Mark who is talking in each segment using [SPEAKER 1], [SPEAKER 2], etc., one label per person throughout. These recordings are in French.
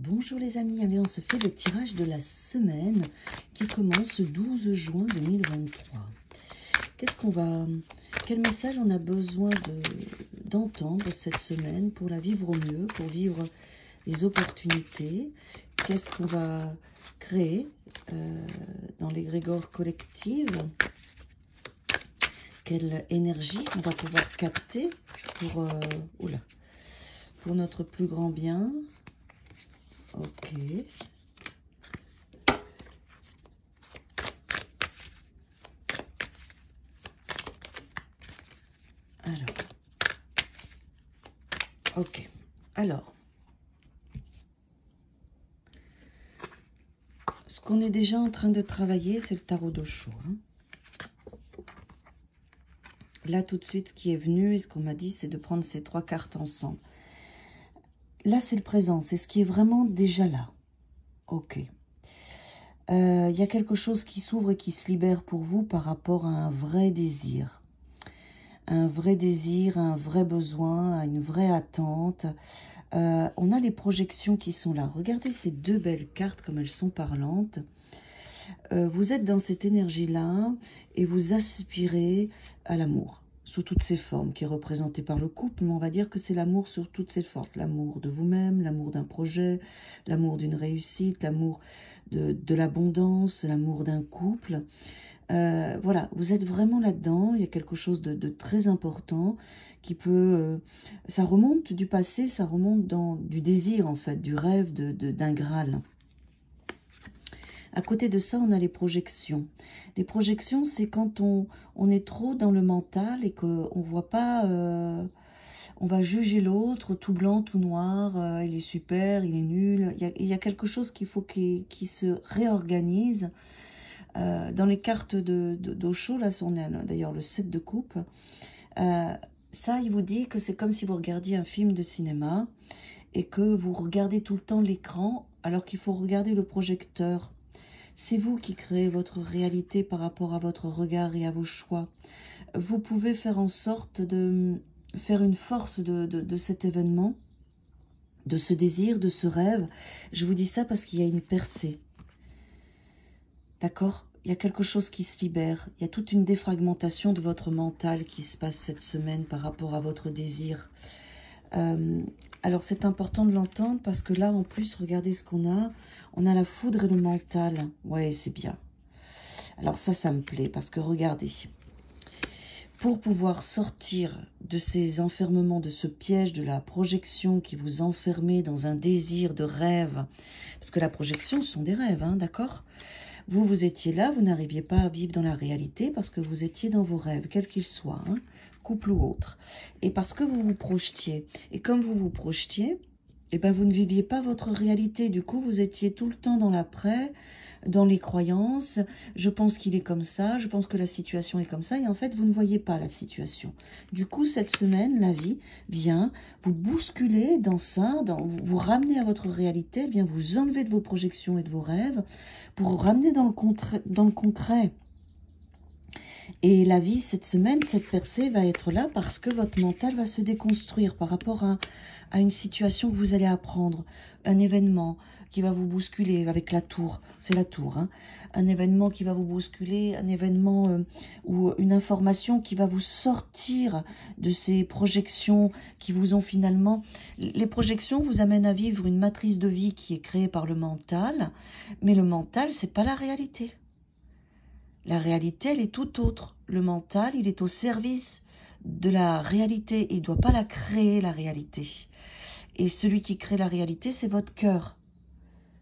[SPEAKER 1] Bonjour les amis, allez on se fait le tirage de la semaine qui commence le 12 juin 2023. Quel message on a besoin d'entendre cette semaine pour la vivre au mieux, pour vivre les opportunités? Qu'est-ce qu'on va créer dans l'égrégore collective? Quelle énergie on va pouvoir capter pour notre plus grand bien? Ok. Alors. Ok. Alors. Ce qu'on est déjà en train de travailler, c'est le tarot d'Osho. Là, tout de suite, ce qui est venu et ce qu'on m'a dit, c'est de prendre ces trois cartes ensemble. Là, c'est le présent. C'est ce qui est vraiment déjà là. Ok. Il y a quelque chose qui s'ouvre et qui se libère pour vous par rapport à un vrai désir. Un vrai désir, un vrai besoin, une vraie attente. On a les projections qui sont là. Regardez ces deux belles cartes comme elles sont parlantes. Vous êtes dans cette énergie-là et vous aspirez à l'amour sous toutes ses formes, qui est représenté par le couple, mais on va dire que c'est l'amour sur toutes ses formes. L'amour de vous-même, l'amour d'un projet, l'amour d'une réussite, l'amour de l'abondance, l'amour d'un couple. Voilà, vous êtes vraiment là-dedans. Il y a quelque chose de très important qui peut... ça remonte du passé, ça remonte du désir, en fait, du rêve d'un Graal. À côté de ça, on a les projections. Les projections, c'est quand on est trop dans le mental et qu'on ne voit pas... on va juger l'autre, tout blanc, tout noir, il est super, il est nul. Il y a quelque chose qu'il faut qui se réorganise. Dans les cartes d'Osho, là, on est d'ailleurs le 7 de coupe. Ça, il vous dit que c'est comme si vous regardiez un film de cinéma et que vous regardez tout le temps l'écran alors qu'il faut regarder le projecteur. C'est vous qui créez votre réalité par rapport à votre regard et à vos choix. Vous pouvez faire en sorte de faire une force de cet événement, de ce désir, de ce rêve. Je vous dis ça parce qu'il y a une percée. D'accord ? Il y a quelque chose qui se libère. Il y a toute une défragmentation de votre mental qui se passe cette semaine par rapport à votre désir. Alors, c'est important de l'entendre parce que là, en plus, regardez ce qu'on a. On a la foudre et le mental. Ouais, c'est bien. Alors ça me plaît parce que regardez. Pour pouvoir sortir de ces enfermements, de ce piège de la projection qui vous enfermez dans un désir de rêve, parce que la projection, ce sont des rêves, hein, d'accord ? Vous étiez là, vous n'arriviez pas à vivre dans la réalité parce que vous étiez dans vos rêves, quels qu'ils soient, hein, couple ou autre. Et parce que vous vous projetiez. Et comme vous vous projetiez, eh ben vous ne viviez pas votre réalité. Du coup, vous étiez tout le temps dans l'après, dans les croyances. Je pense qu'il est comme ça, je pense que la situation est comme ça. Et en fait, vous ne voyez pas la situation. Du coup, cette semaine, la vie vient vous bousculer dans ça, vous ramener à votre réalité, elle vient vous enlever de vos projections et de vos rêves pour vous ramener dans le concret. Et la vie, cette semaine, cette percée va être là parce que votre mental va se déconstruire par rapport à une situation que vous allez apprendre, un événement qui va vous bousculer avec la tour, c'est la tour, hein, un événement qui va vous bousculer, un événement ou une information qui va vous sortir de ces projections qui vous ont finalement... Les projections vous amènent à vivre une matrice de vie qui est créée par le mental, mais le mental, c'est pas la réalité. La réalité, elle est tout autre. Le mental, il est au service de la réalité. Il ne doit pas la créer, la réalité. Et celui qui crée la réalité, c'est votre cœur.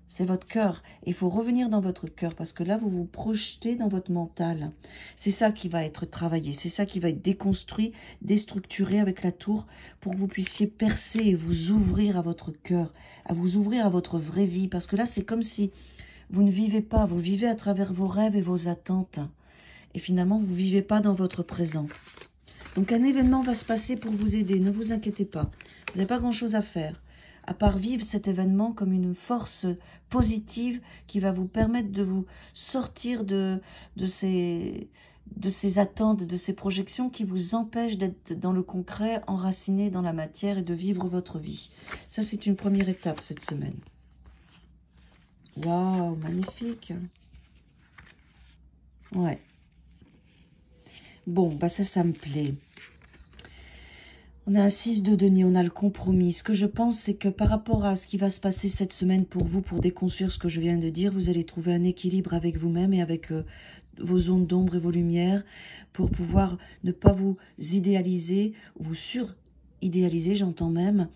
[SPEAKER 1] C'est votre cœur. Il faut revenir dans votre cœur parce que là, vous vous projetez dans votre mental. C'est ça qui va être travaillé. C'est ça qui va être déconstruit, déstructuré avec la tour pour que vous puissiez percer et vous ouvrir à votre cœur, à vous ouvrir à votre vraie vie. Parce que là, c'est comme si vous ne vivez pas. Vous vivez à travers vos rêves et vos attentes. Et finalement, vous ne vivez pas dans votre présent. Donc, un événement va se passer pour vous aider. Ne vous inquiétez pas. Vous n'avez pas grand-chose à faire, à part vivre cet événement comme une force positive qui va vous permettre de vous sortir de ces attentes, de ces projections qui vous empêchent d'être dans le concret, enraciné dans la matière et de vivre votre vie. Ça, c'est une première étape cette semaine. Waouh, magnifique. Ouais. Bon, bah ça me plaît. On a un 6 de denier, on a le compromis. Ce que je pense, c'est que par rapport à ce qui va se passer cette semaine pour vous, pour déconstruire ce que je viens de dire, vous allez trouver un équilibre avec vous-même et avec vos ondes d'ombre et vos lumières pour pouvoir ne pas vous idéaliser, vous sur-idéaliser, j'entends même,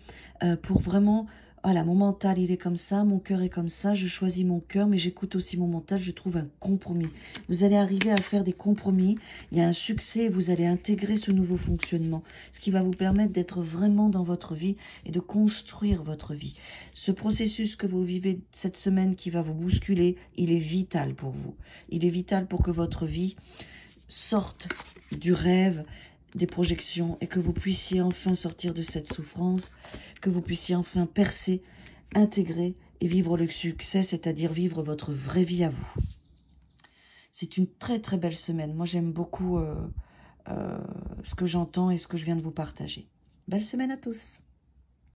[SPEAKER 1] pour vraiment... Voilà, mon mental, il est comme ça, mon cœur est comme ça, je choisis mon cœur, mais j'écoute aussi mon mental, je trouve un compromis. Vous allez arriver à faire des compromis, il y a un succès, vous allez intégrer ce nouveau fonctionnement, ce qui va vous permettre d'être vraiment dans votre vie et de construire votre vie. Ce processus que vous vivez cette semaine qui va vous bousculer, il est vital pour vous. Il est vital pour que votre vie sorte du rêve, des projections et que vous puissiez enfin sortir de cette souffrance, que vous puissiez enfin percer, intégrer et vivre le succès, c'est-à-dire vivre votre vraie vie à vous. C'est une très très belle semaine. Moi j'aime beaucoup ce que j'entends et ce que je viens de vous partager. Belle semaine à tous.